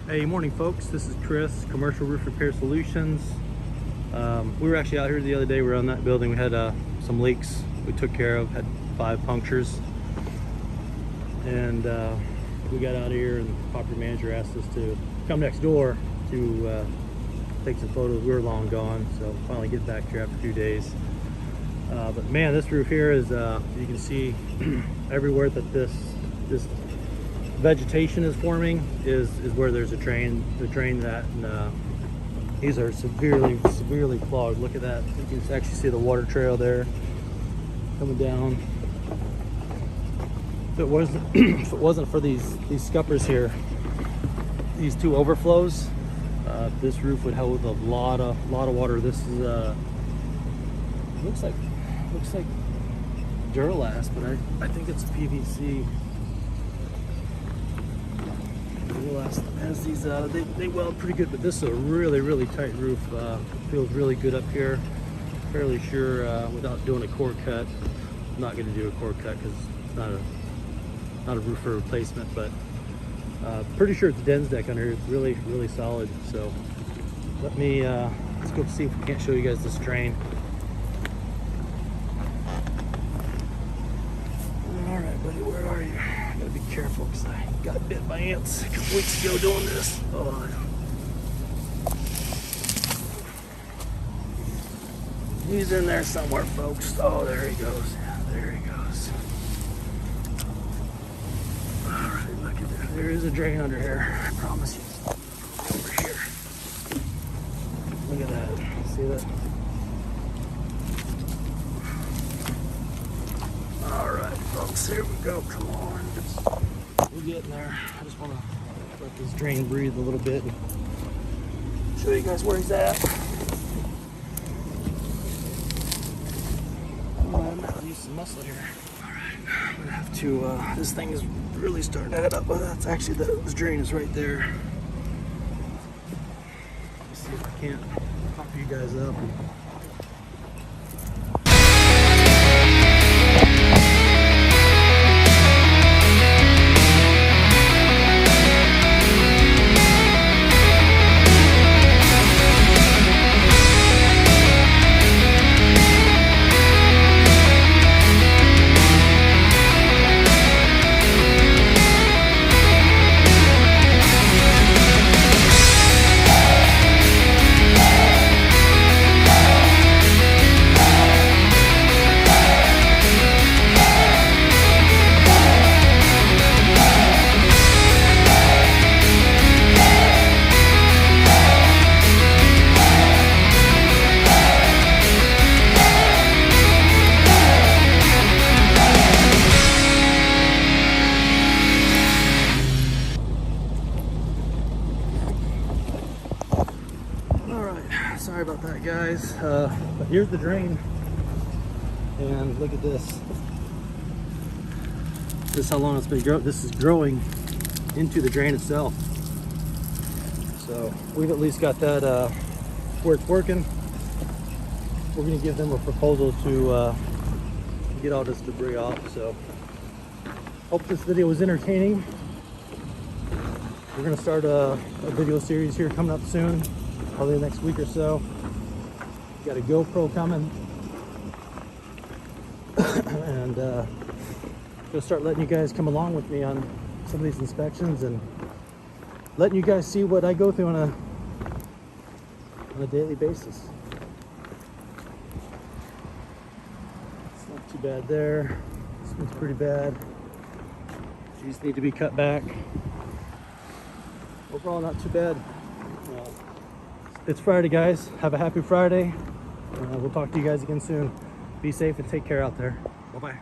Hey, morning folks, this is Chris, Commercial Roof Repair Solutions. We were actually out here the other day. We were on that building. We had some leaks we took care of, had 5 punctures. And we got out of here and the property manager asked us to come next door to take some photos. We were long gone, so finally get back here after a few days. But man, this roof here is, you can see everywhere that this vegetation is forming is where there's a drain. The drain that these are severely clogged. Look at that. You can actually see the water trail there coming down. If it wasn't for these scuppers here, these 2 overflows, this roof would hold a lot of water. This is looks like Duralast, but I think it's PVC. Has these they weld pretty good, but this is a really tight roof. Feels really good up here. Fairly sure without doing a core cut, I'm not going to do a core cut because it's not a roof for replacement, but pretty sure it's Den's deck under here. It's really solid. So let me let's go see if we can't show you guys this drain. All right, buddy, where are you? Gotta be careful because I got bit by ants a couple weeks ago doing this. Oh. He's in there somewhere, folks. Oh, there he goes. There he goes. All right, look at that. There is a drain under here. I promise you. Over here. Look at that. See that? All right, folks. Here we go. Come on. We're getting there. I just want to let this drain breathe a little bit and show you guys where he's at. I'm gonna have to use some muscle here. Alright, I'm gonna have to, this thing is really starting to head up. Well, that's actually, this drain is right there. Let's see if I can't pop you guys up. Sorry about that, guys, but here's the drain, and look at this. This is how long it's been growing. This is growing into the drain itself. So we've at least got that where it's working. We're going to give them a proposal to get all this debris off. So hope this video was entertaining. We're going to start a video series here coming up soon. Probably the next week or so. Got a GoPro coming. And gonna start letting you guys come along with me on some of these inspections and letting you guys see what I go through on a daily basis. It's not too bad there. This one's pretty bad. These need to be cut back. Overall, not too bad. It's Friday, guys. Have a happy Friday. We'll talk to you guys again soon. Be safe and take care out there. Bye-bye.